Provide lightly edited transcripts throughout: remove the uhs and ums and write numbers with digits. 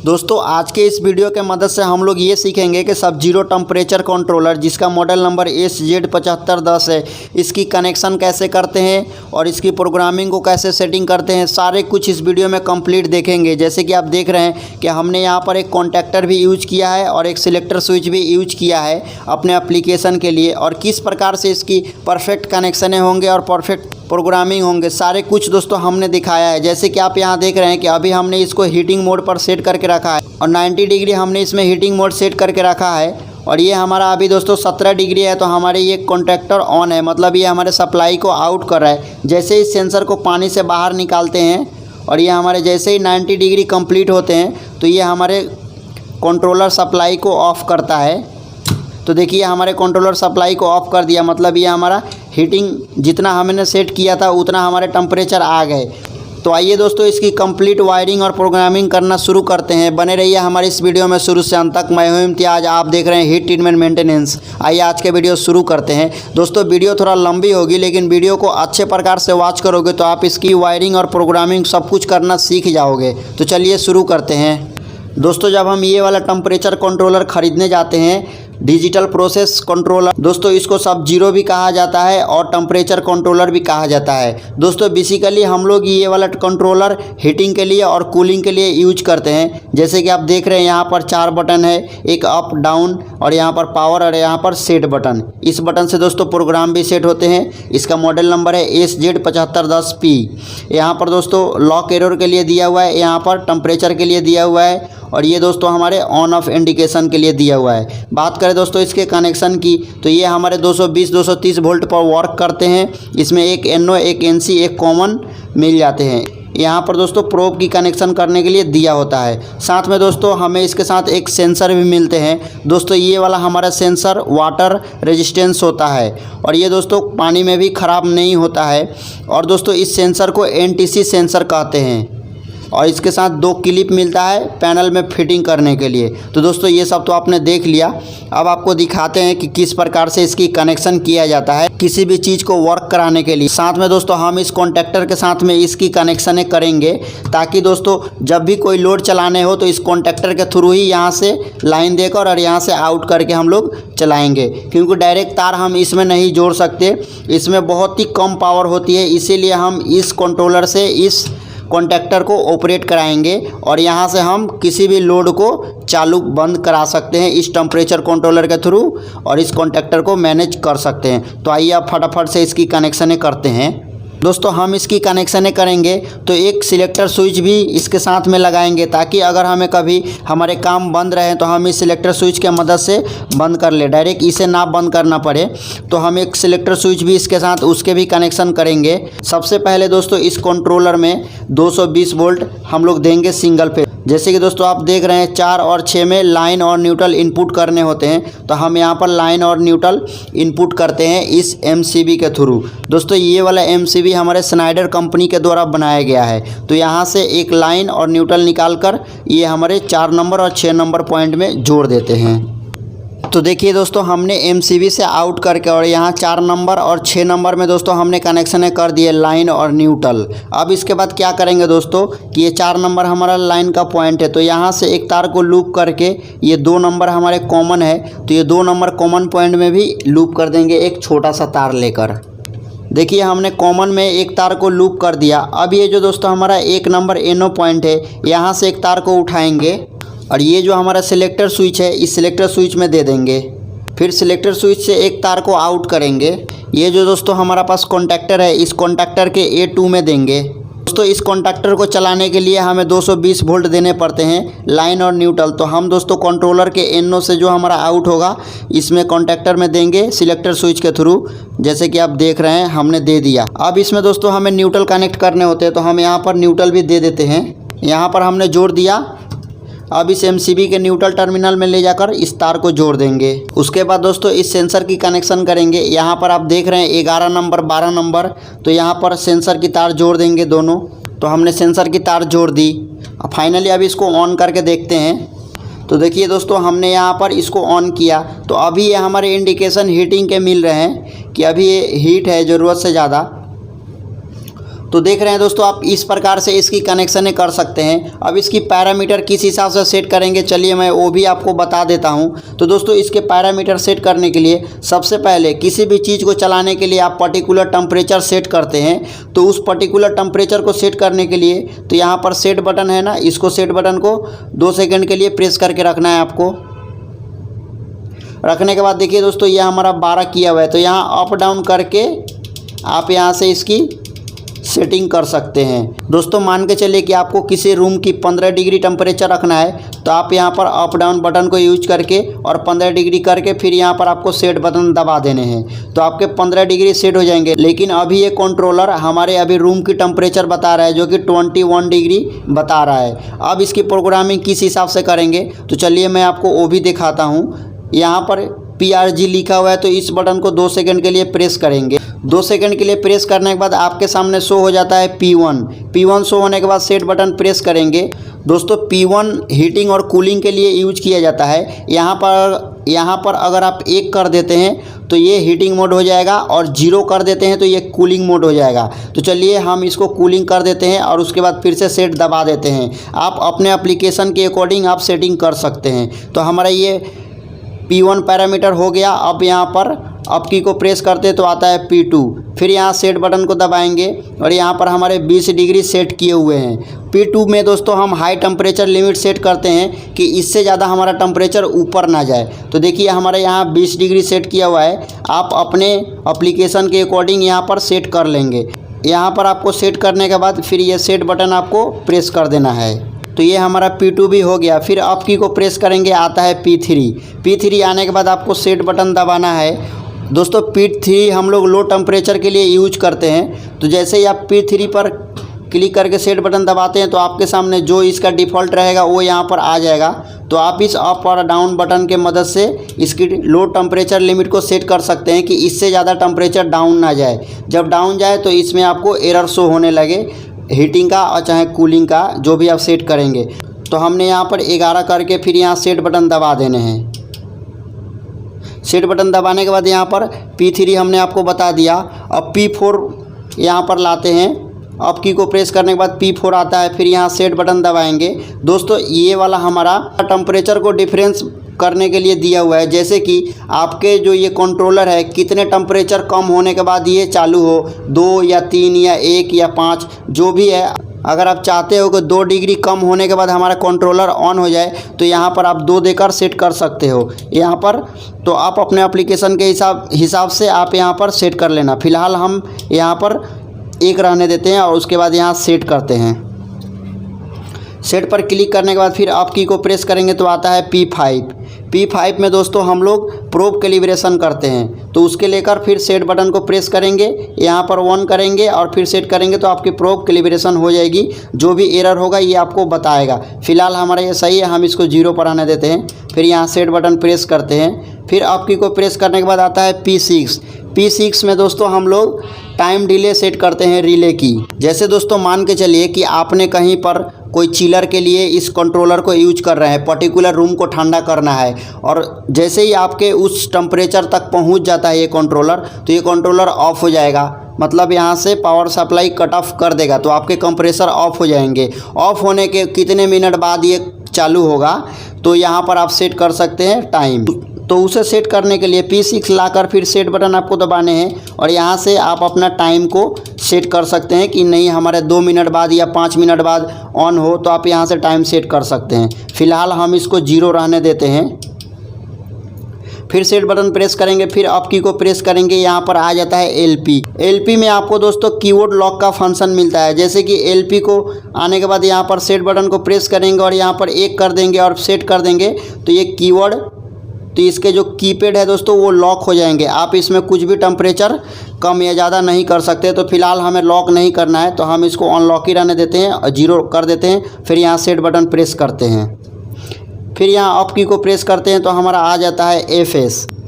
दोस्तों आज के इस वीडियो के मदद से हम लोग ये सीखेंगे कि सब जीरो टेम्परेचर कंट्रोलर जिसका मॉडल नंबर SZ7510 है, इसकी कनेक्शन कैसे करते हैं और इसकी प्रोग्रामिंग को कैसे सेटिंग करते हैं, सारे कुछ इस वीडियो में कंप्लीट देखेंगे। जैसे कि आप देख रहे हैं कि हमने यहाँ पर एक कॉन्टैक्टर भी यूज किया है और एक सिलेक्टर स्विच भी यूज किया है अपने एप्लीकेशन के लिए, और किस प्रकार से इसकी परफेक्ट कनेक्शनें होंगे और परफेक्ट प्रोग्रामिंग होंगे, सारे कुछ दोस्तों हमने दिखाया है। जैसे कि आप यहाँ देख रहे हैं कि अभी हमने इसको हीटिंग मोड पर सेट करके रखा है और 90 डिग्री हमने इसमें हीटिंग मोड सेट करके रखा है, और ये हमारा अभी दोस्तों 17 डिग्री है। तो हमारे ये कॉन्टैक्टर ऑन है, मतलब ये हमारे सप्लाई को आउट कर रहा है। जैसे ही सेंसर को पानी से बाहर निकालते हैं और ये हमारे जैसे ही 90 डिग्री कंप्लीट होते हैं तो ये हमारे कंट्रोलर सप्लाई को ऑफ़ करता है। तो देखिए हमारे कंट्रोलर सप्लाई को ऑफ़ कर दिया, मतलब ये हमारा हीटिंग जितना हमने सेट किया था उतना हमारे टेम्परेचर आ गए। तो आइए दोस्तों इसकी कंप्लीट वायरिंग और प्रोग्रामिंग करना शुरू करते हैं। बने रहिए हमारे इस वीडियो में शुरू से अंत तक। मैं हूं इम्तियाज, आप देख रहे हैं हीट ट्रीटमेंट मेंटेनेंस। आइए आज के वीडियो शुरू करते हैं। दोस्तों वीडियो थोड़ा लंबी होगी, लेकिन वीडियो को अच्छे प्रकार से वॉच करोगे तो आप इसकी वायरिंग और प्रोग्रामिंग सब कुछ करना सीख जाओगे। तो चलिए शुरू करते हैं। दोस्तों जब हम ये वाला टेम्परेचर कंट्रोलर ख़रीदने जाते हैं, डिजिटल प्रोसेस कंट्रोलर, दोस्तों इसको सब जीरो भी कहा जाता है और टेम्परेचर कंट्रोलर भी कहा जाता है। दोस्तों बेसिकली हम लोग ये वाला कंट्रोलर हीटिंग के लिए और कूलिंग के लिए यूज करते हैं। जैसे कि आप देख रहे हैं यहाँ पर 4 बटन है, एक अप डाउन और यहाँ पर पावर और यहाँ पर सेट बटन। इस बटन से दोस्तों प्रोग्राम भी सेट होते हैं। इसका मॉडल नंबर है SZ7510P। यहाँ पर दोस्तों लॉक एरर के लिए दिया हुआ है, यहाँ पर टेम्परेचर के लिए दिया हुआ है, और ये दोस्तों हमारे ऑन ऑफ इंडिकेशन के लिए दिया हुआ है। बात करें दोस्तों इसके कनेक्शन की, तो ये हमारे 220-230 वोल्ट पर वर्क करते हैं। इसमें एक NO, एक NC, एक कॉमन मिल जाते हैं। यहाँ पर दोस्तों प्रोब की कनेक्शन करने के लिए दिया होता है। साथ में दोस्तों हमें इसके साथ एक सेंसर भी मिलते हैं। दोस्तों ये वाला हमारा सेंसर वाटर रेजिस्टेंस होता है और ये दोस्तों पानी में भी ख़राब नहीं होता है। और दोस्तों इस सेंसर को NTC सेंसर कहते हैं, और इसके साथ 2 क्लिप मिलता है पैनल में फिटिंग करने के लिए। तो दोस्तों ये सब तो आपने देख लिया। अब आपको दिखाते हैं कि किस प्रकार से इसकी कनेक्शन किया जाता है किसी भी चीज़ को वर्क कराने के लिए। साथ में दोस्तों हम इस कॉन्टैक्टर के साथ में इसकी कनेक्शनें करेंगे, ताकि दोस्तों जब भी कोई लोड चलाने हो तो इस कॉन्टैक्टर के थ्रू ही यहाँ से लाइन देकर और यहाँ से आउट करके हम लोग चलाएँगे, क्योंकि डायरेक्ट तार हम इसमें नहीं जोड़ सकते। इसमें बहुत ही कम पावर होती है, इसीलिए हम इस कंट्रोलर से इस कॉन्टैक्टर को ऑपरेट कराएंगे और यहाँ से हम किसी भी लोड को चालू बंद करा सकते हैं इस टेम्परेचर कंट्रोलर के थ्रू, और इस कॉन्टैक्टर को मैनेज कर सकते हैं। तो आइए आप फटाफट से इसकी कनेक्शनें करते हैं। दोस्तों हम इसकी कनेक्शनें करेंगे तो एक सिलेक्टर स्विच भी इसके साथ में लगाएंगे, ताकि अगर हमें कभी हमारे काम बंद रहे तो हम इस सिलेक्टर स्विच के मदद से बंद कर ले, डायरेक्ट इसे ना बंद करना पड़े। तो हम एक सिलेक्टर स्विच भी इसके साथ उसके भी कनेक्शन करेंगे। सबसे पहले दोस्तों इस कंट्रोलर में 220 वोल्ट हम लोग देंगे सिंगल पे। जैसे कि दोस्तों आप देख रहे हैं 4 और 6 में लाइन और न्यूट्रल इनपुट करने होते हैं, तो हम यहाँ पर लाइन और न्यूट्रल इनपुट करते हैं इस MCB के थ्रू। दोस्तों ये वाला MCB हमारे स्नाइडर कंपनी के द्वारा बनाया गया है। तो यहाँ से एक लाइन और न्यूट्रल निकालकर ये हमारे 4 नंबर और 6 नंबर पॉइंट में जोड़ देते हैं। तो देखिए दोस्तों हमने MCB से आउट करके और यहाँ 4 नंबर और 6 नंबर में दोस्तों हमने कनेक्शनें कर दिए लाइन और न्यूट्रल। अब इसके बाद क्या करेंगे दोस्तों कि ये 4 नंबर हमारा लाइन का पॉइंट है, तो यहाँ से एक तार को लूप करके ये 2 नंबर हमारे कॉमन है, तो ये 2 नंबर कॉमन पॉइंट में भी लूप कर देंगे एक छोटा सा तार लेकर। देखिए हमने कॉमन में एक तार को लूप कर दिया। अब ये जो दोस्तों हमारा 1 नंबर NO पॉइंट है, यहाँ से एक तार को उठाएंगे और ये जो हमारा सिलेक्टर स्विच है इस सिलेक्टर स्विच में दे देंगे। फिर सिलेक्टर स्विच से एक तार को आउट करेंगे। ये जो दोस्तों हमारा पास कॉन्टैक्टर है इस कॉन्टैक्टर के A2 में देंगे। दोस्तों इस कॉन्टैक्टर को चलाने के लिए हमें 220 वोल्ट देने पड़ते हैं लाइन और न्यूट्रल। तो हम दोस्तों कंट्रोलर के NO से जो हमारा आउट होगा इसमें कॉन्टैक्टर में देंगे सिलेक्टर स्विच के थ्रू। जैसे कि आप देख रहे हैं हमने दे दिया। अब इसमें दोस्तों हमें न्यूट्रल कनेक्ट करने होते हैं, तो हम यहाँ पर न्यूट्रल भी दे देते हैं। यहाँ पर हमने जोड़ दिया। अब इस MCB के न्यूट्रल टर्मिनल में ले जाकर इस तार को जोड़ देंगे। उसके बाद दोस्तों इस सेंसर की कनेक्शन करेंगे। यहाँ पर आप देख रहे हैं 11 नंबर 12 नंबर, तो यहाँ पर सेंसर की तार जोड़ देंगे दोनों। तो हमने सेंसर की तार जोड़ दी। अब फाइनली अभी इसको ऑन करके देखते हैं। तो देखिए दोस्तों हमने यहाँ पर इसको ऑन किया, तो अभी ये हमारे इंडिकेशन हीटिंग के मिल रहे हैं कि अभी ये हीट है ज़रूरत से ज़्यादा। तो देख रहे हैं दोस्तों, आप इस प्रकार से इसकी कनेक्शनें कर सकते हैं। अब इसकी पैरामीटर किस हिसाब से सेट करेंगे, चलिए मैं वो भी आपको बता देता हूं। तो दोस्तों, इसके पैरामीटर सेट करने के लिए सबसे पहले किसी भी चीज़ को चलाने के लिए आप पर्टिकुलर टेम्परेचर सेट करते हैं। तो उस पर्टिकुलर टेम्परेचर को सेट करने के लिए तो यहाँ पर सेट बटन है ना, इसको सेट बटन को 2 सेकेंड के लिए प्रेस करके रखना है आपको। रखने के बाद देखिए दोस्तों, यह हमारा 12 किया हुआ है। तो यहाँ अप डाउन करके आप यहाँ से इसकी सेटिंग कर सकते हैं। दोस्तों, मान के चलिए कि आपको किसी रूम की 15 डिग्री टेम्परेचर रखना है, तो आप यहाँ पर अप डाउन बटन को यूज करके और 15 डिग्री करके फिर यहाँ पर आपको सेट बटन दबा देने हैं, तो आपके 15 डिग्री सेट हो जाएंगे। लेकिन अभी ये कंट्रोलर हमारे अभी रूम की टेम्परेचर बता रहा है, जो कि 21 डिग्री बता रहा है। अब इसकी प्रोग्रामिंग किस हिसाब से करेंगे, तो चलिए मैं आपको वो भी दिखाता हूँ। यहाँ पर PRG लिखा हुआ है, तो इस बटन को 2 सेकंड के लिए प्रेस करेंगे। 2 सेकंड के लिए प्रेस करने के बाद आपके सामने शो हो जाता है P1 शो होने के बाद सेट बटन प्रेस करेंगे। दोस्तों, P1 हीटिंग और कूलिंग के लिए यूज किया जाता है। यहाँ पर अगर आप 1 कर देते हैं तो ये हीटिंग मोड हो जाएगा, और 0 कर देते हैं तो ये कूलिंग मोड हो जाएगा। तो चलिए हम इसको कूलिंग कर देते हैं और उसके बाद फिर से सेट दबा देते हैं। आप अपने एप्लीकेशन के अकॉर्डिंग आप सेटिंग कर सकते हैं। तो हमारा ये P1 पैरामीटर हो गया। अब यहाँ पर अप की को प्रेस करते तो आता है P2। फिर यहाँ सेट बटन को दबाएंगे और यहाँ पर हमारे 20 डिग्री सेट किए हुए हैं। P2 में दोस्तों हम हाई टेम्परेचर लिमिट सेट करते हैं कि इससे ज़्यादा हमारा टेम्परेचर ऊपर ना जाए। तो देखिए हमारे यहाँ 20 डिग्री सेट किया हुआ है। आप अपने एप्लीकेशन के अकॉर्डिंग यहाँ पर सेट कर लेंगे। यहाँ पर आपको सेट करने के बाद फिर ये सेट बटन आपको प्रेस कर देना है। तो ये हमारा P2 भी हो गया। फिर अप की को प्रेस करेंगे, आता है P3 आने के बाद आपको सेट बटन दबाना है। दोस्तों, P3 हम लोग लो टेम्परेचर के लिए यूज करते हैं। तो जैसे ही आप P3 पर क्लिक करके सेट बटन दबाते हैं तो आपके सामने जो इसका डिफ़ॉल्ट रहेगा वो यहाँ पर आ जाएगा। तो आप इस अप और डाउन बटन के मदद से इसकी लो टेम्परेचर लिमिट को सेट कर सकते हैं कि इससे ज़्यादा टेम्परेचर डाउन ना जाए। जब डाउन जाए तो इसमें आपको एरर शो होने लगे, हीटिंग का और चाहे कूलिंग का, जो भी आप सेट करेंगे। तो हमने यहाँ पर 11 करके फिर यहाँ सेट बटन दबा देने हैं। सेट बटन दबाने के बाद यहाँ पर P3 हमने आपको बता दिया। अब P4 यहाँ पर लाते हैं। अप की को प्रेस करने के बाद P4 आता है। फिर यहाँ सेट बटन दबाएंगे। दोस्तों, ये वाला हमारा टेम्परेचर को डिफरेंस करने के लिए दिया हुआ है। जैसे कि आपके जो ये कंट्रोलर है, कितने टेम्परेचर कम होने के बाद ये चालू हो, 2 या 3 या 1 या 5 जो भी है। अगर आप चाहते हो कि 2 डिग्री कम होने के बाद हमारा कंट्रोलर ऑन हो जाए तो यहाँ पर आप 2 देकर सेट कर सकते हो यहाँ पर। तो आप अपने एप्लीकेशन के हिसाब से आप यहाँ पर सेट कर लेना। फ़िलहाल हम यहाँ पर 1 रहने देते हैं और उसके बाद यहाँ सेट करते हैं। सेट पर क्लिक करने के बाद फिर अप की को प्रेस करेंगे तो आता है P5 में दोस्तों हम लोग प्रोब कैलिब्रेशन करते हैं। तो उसके लेकर फिर सेट बटन को प्रेस करेंगे, यहाँ पर 1 करेंगे और फिर सेट करेंगे तो आपकी प्रोब कैलिब्रेशन हो जाएगी। जो भी एरर होगा ये आपको बताएगा। फ़िलहाल हमारा ये सही है, हम इसको 0 पर आने देते हैं। फिर यहाँ सेट बटन प्रेस करते हैं। फिर अप की को प्रेस करने के बाद आता है P6 में दोस्तों हम लोग टाइम डिले सेट करते हैं रिले की। जैसे दोस्तों मान के चलिए कि आपने कहीं पर कोई चिलर के लिए इस कंट्रोलर को यूज कर रहे हैं, पर्टिकुलर रूम को ठंडा करना है, और जैसे ही आपके उस टेम्परेचर तक पहुंच जाता है ये कंट्रोलर, तो ये कंट्रोलर ऑफ हो जाएगा। मतलब यहाँ से पावर सप्लाई कट ऑफ कर देगा, तो आपके कंप्रेसर ऑफ हो जाएंगे। ऑफ होने के कितने मिनट बाद ये चालू होगा, तो यहाँ पर आप सेट कर सकते हैं टाइम। तो उसे सेट करने के लिए P6 लाकर फिर सेट बटन आपको दबाने हैं और यहाँ से आप अपना टाइम को सेट कर सकते हैं कि नहीं हमारे 2 मिनट बाद या 5 मिनट बाद ऑन हो, तो आप यहाँ से टाइम सेट कर सकते हैं। फ़िलहाल हम इसको 0 रहने देते हैं। फिर सेट बटन प्रेस करेंगे, फिर अप की को प्रेस करेंगे, यहाँ पर आ जाता है LP में आपको दोस्तों कीबोर्ड लॉक का फंक्शन मिलता है। जैसे कि LP को आने के बाद यहाँ पर सेट बटन को प्रेस करेंगे और यहाँ पर 1 कर देंगे और सेट कर देंगे, तो ये कीवर्ड, तो इसके जो कीपैड है दोस्तों वो लॉक हो जाएंगे। आप इसमें कुछ भी टेम्परेचर कम या ज़्यादा नहीं कर सकते। तो फिलहाल हमें लॉक नहीं करना है, तो हम इसको अनलॉक ही रहने देते हैं और 0 कर देते हैं। फिर यहाँ सेट बटन प्रेस करते हैं। फिर यहाँ अप की को प्रेस करते हैं तो हमारा आ जाता है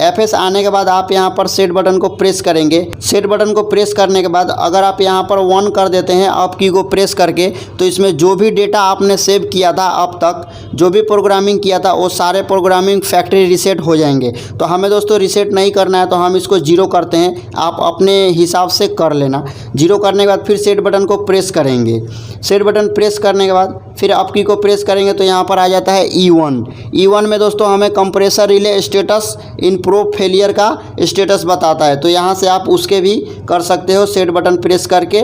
FS आने के बाद आप यहाँ पर सेट बटन को प्रेस करेंगे। सेट बटन को प्रेस करने के बाद अगर आप यहाँ पर 1 कर देते हैं अप की को प्रेस करके, तो इसमें जो भी डेटा आपने सेव किया था अब तक, जो भी प्रोग्रामिंग किया था वो सारे प्रोग्रामिंग फैक्ट्री रीसेट हो जाएंगे। तो हमें दोस्तों रीसेट नहीं करना है, तो हम इसको 0 करते हैं। आप अपने हिसाब से कर लेना। 0 करने के बाद फिर सेट बटन को प्रेस करेंगे। सेट बटन प्रेस करने के बाद फिर अप की को प्रेस करेंगे तो यहाँ पर आ जाता है E1। E1 में दोस्तों हमें compressor relay status in probe failure का स्टेटस बताता है, तो यहाँ से आप उसके भी कर सकते हो। सेट बटन प्रेस करके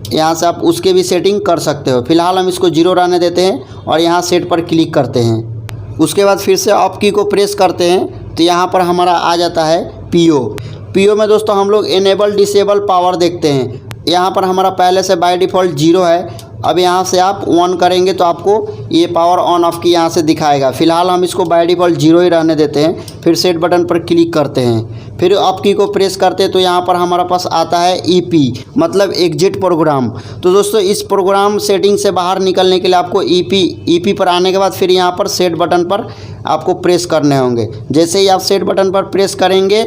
यहाँ से आप उसके भी सेटिंग कर सकते हो। फिलहाल हम इसको 0 रहने देते हैं और यहाँ सेट पर क्लिक करते हैं। उसके बाद फिर से अप की को प्रेस करते हैं तो यहाँ पर हमारा आ जाता है PO में दोस्तों हम लोग इनेबल डिसेबल पावर देखते हैं। यहाँ पर हमारा पहले से बाय डिफ़ॉल्ट 0 है। अब यहाँ से आप 1 करेंगे तो आपको ये पावर ऑन ऑफ की यहाँ से दिखाएगा। फिलहाल हम इसको बाय डिफ़ॉल्ट 0 ही रहने देते हैं। फिर सेट बटन पर क्लिक करते हैं, फिर अप की को प्रेस करते हैं तो यहाँ पर हमारा पास आता है EP मतलब एग्जिट प्रोग्राम। तो दोस्तों इस प्रोग्राम सेटिंग से बाहर निकलने के लिए आपको EP पर आने के बाद फिर यहाँ पर सेट बटन पर आपको प्रेस करने होंगे। जैसे ही आप सेट बटन पर प्रेस करेंगे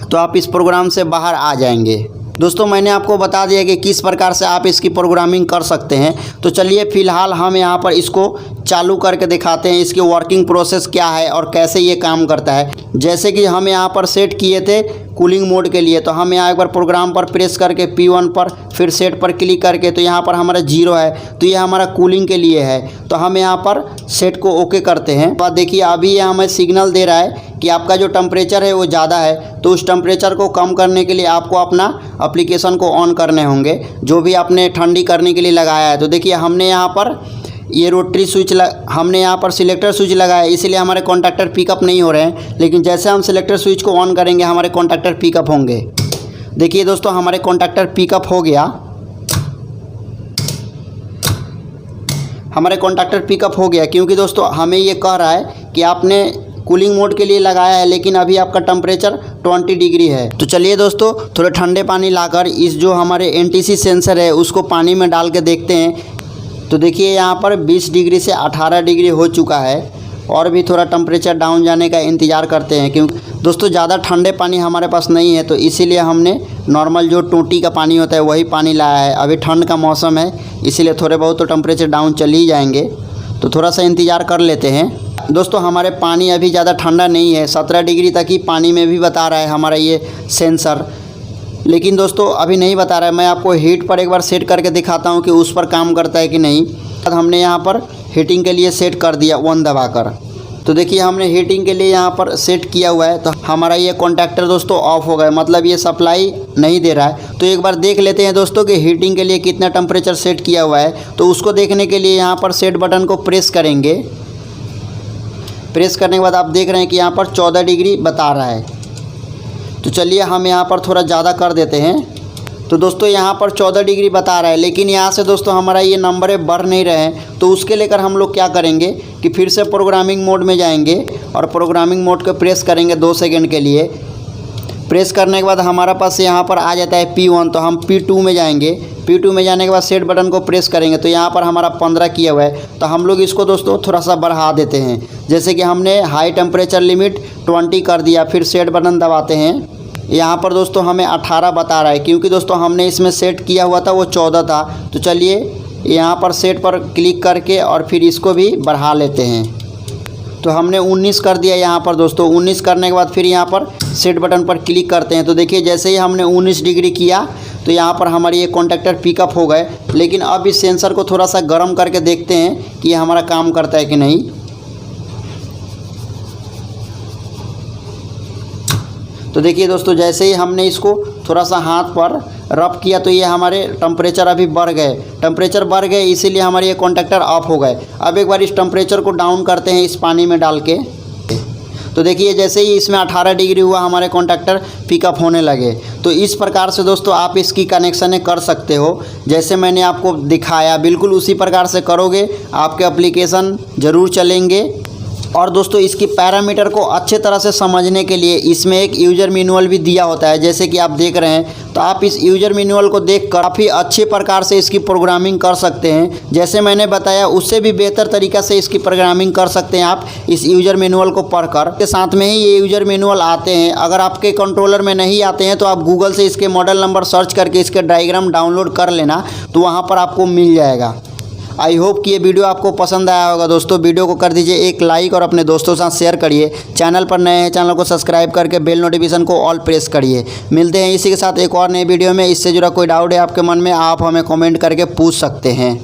तो आप इस प्रोग्राम से बाहर आ जाएंगे। दोस्तों मैंने आपको बता दिया कि किस प्रकार से आप इसकी प्रोग्रामिंग कर सकते हैं। तो चलिए फिलहाल हम यहाँ पर इसको चालू करके दिखाते हैं, इसकी वर्किंग प्रोसेस क्या है और कैसे ये काम करता है। जैसे कि हम यहाँ पर सेट किए थे कूलिंग मोड के लिए, तो हम यहाँ एक बार प्रोग्राम पर प्रेस करके P1 पर फिर सेट पर क्लिक करके तो यहाँ पर हमारा 0 है, तो ये हमारा कूलिंग के लिए है। तो हम यहाँ पर सेट को ओके करते हैं। तो देखिए अभी ये हमें सिग्नल दे रहा है कि आपका जो टेम्परेचर है वो ज़्यादा है, तो उस टेम्परेचर को कम करने के लिए आपको अपना एप्लीकेशन को ऑन करने होंगे जो भी आपने ठंडी करने के लिए लगाया है। तो देखिए हमने यहाँ पर ये रोटरी स्विच हमने यहाँ पर सिलेक्टर स्विच लगाया है, इसलिए हमारे कॉन्टैक्टर पिकअप नहीं हो रहे हैं। लेकिन जैसे हम सिलेक्टर स्विच को ऑन करेंगे हमारे कॉन्टैक्टर पिकअप होंगे। देखिए दोस्तों हमारे कॉन्टैक्टर पिकअप हो गया, हमारे कॉन्टैक्टर पिकअप हो गया क्योंकि दोस्तों हमें ये कह रहा है कि आपने कूलिंग मोड के लिए लगाया है लेकिन अभी आपका टेम्परेचर 20 डिग्री है। तो चलिए दोस्तों थोड़े ठंडे पानी लाकर इस जो हमारे NTC सेंसर है उसको पानी में डाल के देखते हैं। तो देखिए यहाँ पर 20 डिग्री से 18 डिग्री हो चुका है और भी थोड़ा टेम्परेचर डाउन जाने का इंतज़ार करते हैं क्योंकि दोस्तों ज़्यादा ठंडे पानी हमारे पास नहीं है, तो इसीलिए हमने नॉर्मल जो टोटी का पानी होता है वही पानी लाया है। अभी ठंड का मौसम है इसीलिए थोड़े बहुत तो टेम्परेचर डाउन चल ही जाएंगे, तो थोड़ा सा इंतज़ार कर लेते हैं। दोस्तों हमारे पानी अभी ज़्यादा ठंडा नहीं है, 17 डिग्री तक ही पानी में भी बता रहा है हमारा ये सेंसर, लेकिन दोस्तों अभी नहीं बता रहा है। मैं आपको हीट पर एक बार सेट करके दिखाता हूँ कि उस पर काम करता है कि नहीं। हमने यहाँ पर हीटिंग के लिए सेट कर दिया 1 दबाकर। तो देखिए हमने हीटिंग के लिए यहाँ पर सेट किया हुआ है, तो हमारा ये कॉन्टैक्टर दोस्तों ऑफ हो गया, मतलब ये सप्लाई नहीं दे रहा है। तो एक बार देख लेते हैं दोस्तों कि हीटिंग के लिए कितना टेम्परेचर सेट किया हुआ है। तो उसको देखने के लिए यहाँ पर सेट बटन को प्रेस करेंगे। प्रेस करने के बाद आप देख रहे हैं कि यहाँ पर 14 डिग्री बता रहा है। तो चलिए हम यहाँ पर थोड़ा ज़्यादा कर देते हैं। तो दोस्तों यहाँ पर 14 डिग्री बता रहा है, लेकिन यहाँ से दोस्तों हमारा ये नंबर बढ़ नहीं रहे हैं। तो उसके लेकर हम लोग क्या करेंगे कि फिर से प्रोग्रामिंग मोड में जाएंगे और प्रोग्रामिंग मोड को प्रेस करेंगे 2 सेकंड के लिए। प्रेस करने के बाद हमारा पास यहाँ पर आ जाता है P1, तो हम P2 में जाएंगे। P2 में जाने के बाद सेट बटन को प्रेस करेंगे तो यहाँ पर हमारा 15 किया हुआ है, तो हम लोग इसको दोस्तों थोड़ा सा बढ़ा देते हैं। जैसे कि हमने हाई टेम्परेचर लिमिट 20 कर दिया, फिर सेट बटन दबाते हैं। यहाँ पर दोस्तों हमें 18 बता रहा है क्योंकि दोस्तों हमने इसमें सेट किया हुआ था वो 14 था। तो चलिए यहाँ पर सेट पर क्लिक करके और फिर इसको भी बढ़ा लेते हैं। तो हमने 19 कर दिया यहाँ पर दोस्तों। 19 करने के बाद फिर यहाँ पर सेट बटन पर क्लिक करते हैं। तो देखिए जैसे ही हमने 19 डिग्री किया तो यहाँ पर हमारे ये कॉन्टैक्टर पिकअप हो गए। लेकिन अब इस सेंसर को थोड़ा सा गर्म करके देखते हैं कि ये हमारा काम करता है कि नहीं। तो देखिए दोस्तों जैसे ही हमने इसको थोड़ा सा हाथ पर रब किया तो ये हमारे टेम्परेचर अभी बढ़ गए, इसीलिए हमारे ये कॉन्टैक्टर ऑफ हो गए। अब एक बार इस टेम्परेचर को डाउन करते हैं इस पानी में डाल के। तो देखिए जैसे ही इसमें 18 डिग्री हुआ हमारे कॉन्टैक्टर पिकअप होने लगे। तो इस प्रकार से दोस्तों आप इसकी कनेक्शनें कर सकते हो, जैसे मैंने आपको दिखाया बिल्कुल उसी प्रकार से करोगे आपके एप्लीकेशन ज़रूर चलेंगे। और दोस्तों इसकी पैरामीटर को अच्छे तरह से समझने के लिए इसमें एक यूज़र मैनुअल भी दिया होता है, जैसे कि आप देख रहे हैं। तो आप इस यूज़र मैनुअल को देखकर काफ़ी अच्छे प्रकार से इसकी प्रोग्रामिंग कर सकते हैं। जैसे मैंने बताया उससे भी बेहतर तरीक़ा से इसकी प्रोग्रामिंग कर सकते हैं आप इस यूज़र मैनुअल को पढ़कर। के साथ में ही ये यूज़र मैनुअल आते हैं। अगर आपके कंट्रोलर में नहीं आते हैं तो आप गूगल से इसके मॉडल नंबर सर्च करके इसके डायग्राम डाउनलोड कर लेना, तो वहाँ पर आपको मिल जाएगा। आई होप कि ये वीडियो आपको पसंद आया होगा दोस्तों। वीडियो को कर दीजिए एक लाइक और अपने दोस्तों के साथ शेयर करिए। चैनल पर नए हैं चैनल को सब्सक्राइब करके बेल नोटिफिकेशन को ऑल प्रेस करिए। मिलते हैं इसी के साथ एक और नए वीडियो में। इससे जुड़ा कोई डाउट है आपके मन में, आप हमें कमेंट करके पूछ सकते हैं।